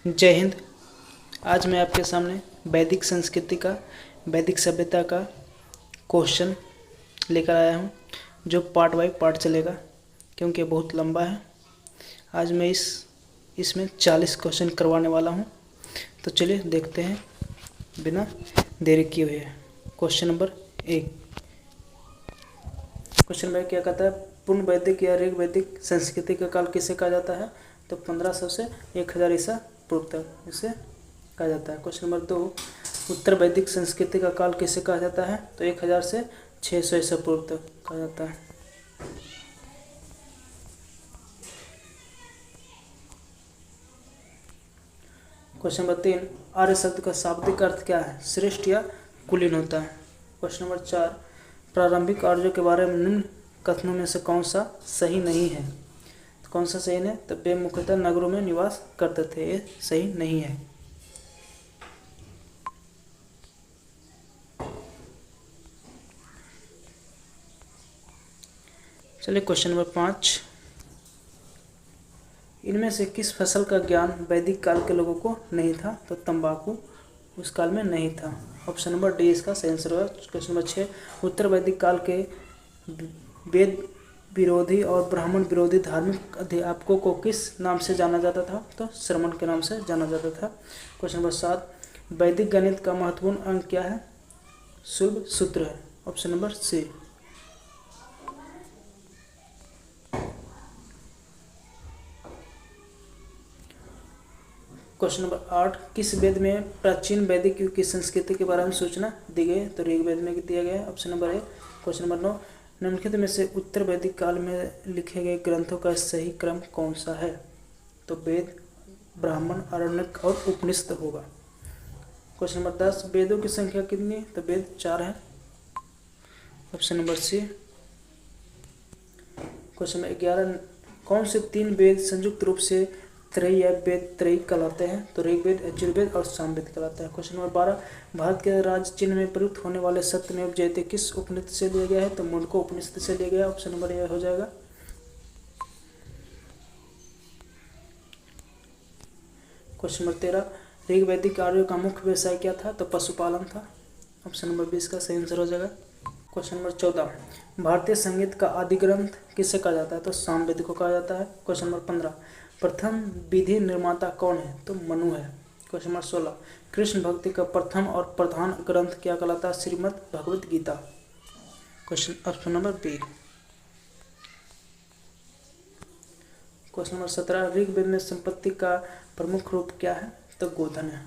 जय हिंद। आज मैं आपके सामने वैदिक संस्कृति का, वैदिक सभ्यता का क्वेश्चन लेकर आया हूं, जो पार्ट बाय पार्ट चलेगा क्योंकि बहुत लंबा है। आज मैं इसमें 40 क्वेश्चन करवाने वाला हूं। तो चलिए देखते हैं बिना देरी किए हुए। Question number 1। क्वेश्चन में क्या कहता है, पूर्ण वैदिक या ऋग वैदिक संस्कृति का काल किसे कहा जाता है? तो 1500 से 1000 ईसा पूर्व तक इसे कहा जाता है। क्वेश्चन नंबर 2, उत्तर वैदिक संस्कृति का काल किसे कहा जाता है? तो 1000 से 600 ईसा पूर्व तक कहा जाता है। क्वेश्चन नंबर 3, आर्य शब्द का शाब्दिक अर्थ क्या है? श्रेष्ठ या कुलीन होता है। क्वेश्चन नंबर 4, प्रारंभिक आर्यों के बारे में निम्न कथनों में से कौन सा सही नहीं है? तो कौन सा सही नहीं? तो वे मुख्यतः नगरों में निवास करते थे, ये सही नहीं है। चलिए क्वेश्चन नंबर 5, इनमें से किस फसल का ज्ञान वैदिक काल के लोगों को नहीं था? तो तंबाकू उस काल में नहीं था। ऑप्शन नंबर डी इसका सही आंसर होगा। क्वेश्चन नंबर 6, उत्तर वैदिक काल के वेद विरोधी और ब्राह्मण विरोधी धार्मिक अध्यापकों को किस नाम से जाना जाता था? तो श्रमण के नाम से जाना जाता था। क्वेश्चन नंबर 7, वैदिक गणित का महत्वपूर्ण अंग क्या है? शुल्ब सूत्र है। Option number C. Question number 8, किस वेद में प्राचीन वैदिक युग की संस्कृति के बारे में सूचना दी गई है? तो ऋग्वेद में दिया गया है। Option number A. Question number 9, निम्नलिखित में से उत्तर वैदिक काल में लिखे गए ग्रंथों का सही क्रम कौन सा है? तो वेद, ब्राह्मण, आरण्यक और उपनिषद होगा। क्वेश्चन नंबर 10, वेदों की संख्या कितनी है? तो वेद 4 है। Option number C. Question number 11, कौन से 3 वेद संयुक्त रूप से त्रयी या वेद त्रयी कहलाते हैं? तो ऋग्वेद, यजुर्वेद और सामवेद कहलाता है। क्वेश्चन नंबर 12, भारत के राज्य चिन्ह में प्रयुक्त होने वाले सत्यमेव जयते किस उपनिषद से लिया गया है? तो मुंडको उपनिषद से लिया गया है। ऑप्शन नंबर ए हो जाएगा। क्वेश्चन नंबर 13, ऋग वैदिक आर्यों का मुख्य व्यवसाय क्या था? तो पशुपालन था। ऑप्शन नंबर 20 का सही आंसर हो जाएगा। क्वेश्चन नंबर 14, भारतीय संगीत का आदि ग्रंथ किसे कहा जाता है? तो सामवेद को कहा जाता है। क्वेश्चन नंबर 15, प्रथम विधि निर्माता कौन है? तो मनु है। क्वेश्चन नंबर 16, कृष्ण भक्ति का प्रथम और प्रधान ग्रंथ क्या कहलाता है? Shrimad Bhagavad Gita. Question option number B. Question number 17, Rigveda में संपत्ति का प्रमुख रूप क्या है? तो गोधन है।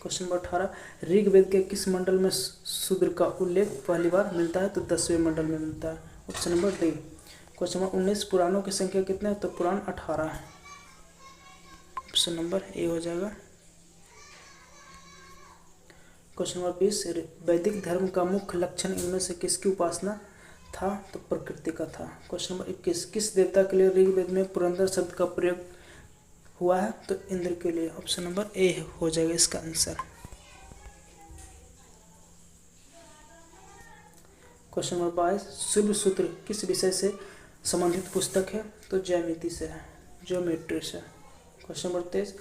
क्वेश्चन नंबर 18, ऋग्वेद के किस मंडल में शूद्र का उल्लेख पहली बार मिलता है? तो 10वें मंडल में मिलता है। Option number D. Question number 19, पुराणों की संख्या कितने हैं? तो पुराण 18 है। ऑप्शन नंबर ए हो जाएगा। क्वेश्चन नंबर 20, वैदिक धर्म का मुख्य लक्षण इनमें से किसकी उपासना था? तो प्रकृति का था। क्वेश्चन नंबर 21, किस देवता के लिए ऋग्वेद में पुरंदर शब्द का प्रयोग हुआ है? तो इंद्र के लिए। ऑप्शन नंबर ए हो जाएगा इसका आंसर। क्वेश्चन नंबर 22, शुल्ब सूत्र किस विषय से संबंधित पुस्तक है? तो ज्यामिति से है, ज्योमेट्री से। क्वेश्चन नंबर 23,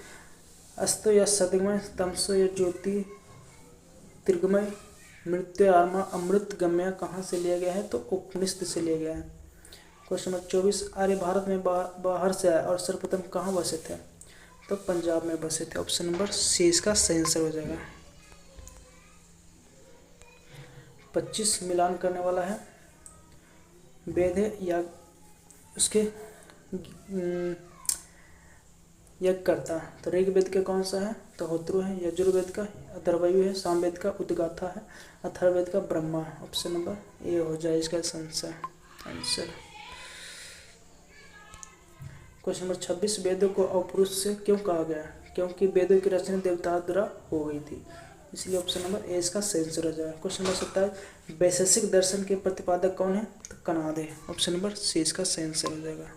अस्तो या सदगमय, तमसो या ज्योति त्रिगमय, मृत्यु आत्मा अमृत गम्य कहाँ से लिया गया है? तो उपनिषद से लिया गया है। क्वेश्चन नंबर 24, आर्य भारत में बाहर से आए और सर्वप्रथम कहाँ बसे थे? तो पंजाब में बसे थे। ऑप्शन नंबर सी इसका सही आंसर हो जाएगा। 25 मिलान करने वाला है। वेद है या उसके यज्ञ करता है। तो ऋग्वेद के कौन सा है? तो होत्रु है। यजुर्वेद का अथर्वयु है। सामवेद का उद्गाथा है। अथर्ववेद का ब्रह्मा है। ऑप्शन नंबर ए हो जाए इसका आंसर। क्वेश्चन नंबर 26, वेदों को अपरुष से क्यों कहा गया? क्योंकि वेदों की रचना देवता द्वारा हो गई थी, इसलिए ऑप्शन नंबर ए इसका सही आंसर हो जाएगा। क्वेश्चन नंबर 27, वैशेषिक दर्शन के प्रतिपादक कौन है? तो कणाद है। ऑप्शन नंबर सी इसका सही आंसर हो जाएगा।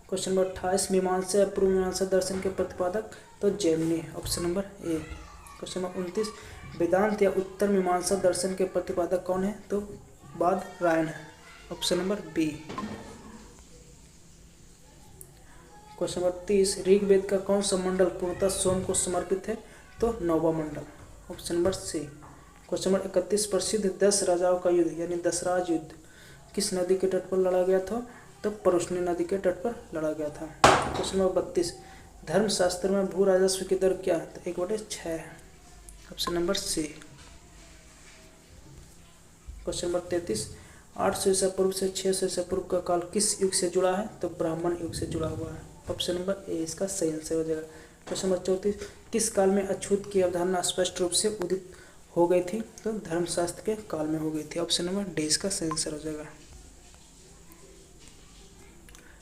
क्वेश्चन नंबर 28, मीमांसा या पूर्व मीमांसा दर्शन के प्रतिपादक? तो Jaimini. Option number A. Question number 29, वेदांत या उत्तर मीमांसा दर्शन के प्रतिपादक कौन है? तो बादरायण है। Option number B. Question number 30, Rigveda का कौन सा मंडल पूर्णतः सोम को समर्पित है? तो 9वां मंडल, option number C. Question number 31, प्रसिद्ध 10 राजाओं का युद्ध यानी दशराज युद्ध किस नदी के तट पर लड़ा गया था? तो परुष्णी नदी के तट पर लड़ा गया था। क्वेश्चन नंबर 32, धर्मशास्त्र में भू राजस्व की दर क्या है? तो 1/6 है, option number C. Question number 33, 800 ईसा पूर्व से 600 ईसा पूर्व का काल किस युग से जुड़ा है? तो ब्राह्मण युग से जुड़ा हुआ है, ऑप्शन नंबर ए इसका सही आंसर हो जाएगा। क्वेश्चन नंबर 34, किस काल में अछूत की अवधारणा स्पष्ट रूप से उदित हो गई थी? तो धर्मशास्त्र के काल में हो गई थी, ऑप्शन नंबर डी इसका सही आंसर हो जाएगा।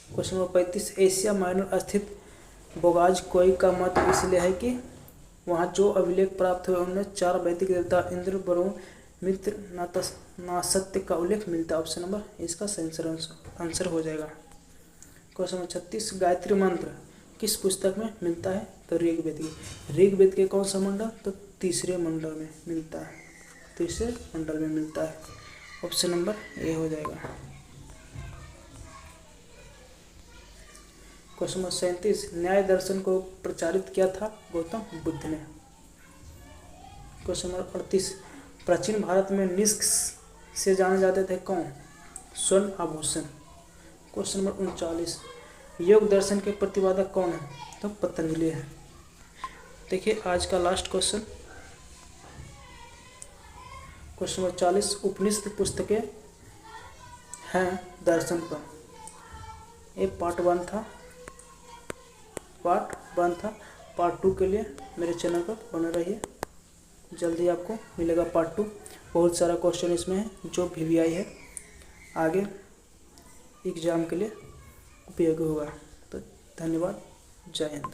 क्वेश्चन नंबर 35, एशिया माइनर स्थित बोगाज कोई का मत इसलिए है कि वहाँ जो अभिलेख प्राप्त हुए उनमें 4 वैदिक देवता इंद्र, वरुण, मित्र, नासत्य का उल्लेख मिलता है, ऑप्शन नंबर इसका सही आंसर हो जाएगा। क्वेश्चन नंबर 36, गायत्री मंत्र किस पुस्तक में मिलता है? तो ऋग्वेद की। ऋग्वेद के कौन सा मंडल? तो तीसरे मंडल में मिलता है, तीसरे मंडल में मिलता है, ऑप्शन नंबर ए हो जाएगा। क्वेश्चन नंबर 37, न्याय दर्शन को प्रचारित किया था गौतम बुद्ध ने। क्वेश्चन नंबर 38, प्राचीन भारत में निष्क से जाने जाते थे कौन? स्वर्ण आभूषण। क्वेश्चन नंबर 39, योग दर्शन के प्रतिपादक कौन है? तो पतंजलि है। देखिए आज का लास्ट क्वेश्चन, क्वेश्चन नंबर 40, उपनिषद पुस्तकें हैं दर्शन पर। ये पार्ट 1 था, पार्ट 2 के लिए मेरे चैनल पर बने रहिए। जल्दी आपको मिलेगा पार्ट 2। बहुत सारा क्वेश्चन इसमें है जो VVI है, आगे एग्जाम के लिए उपयोगी होगा। तो धन्यवाद, जय हिंद।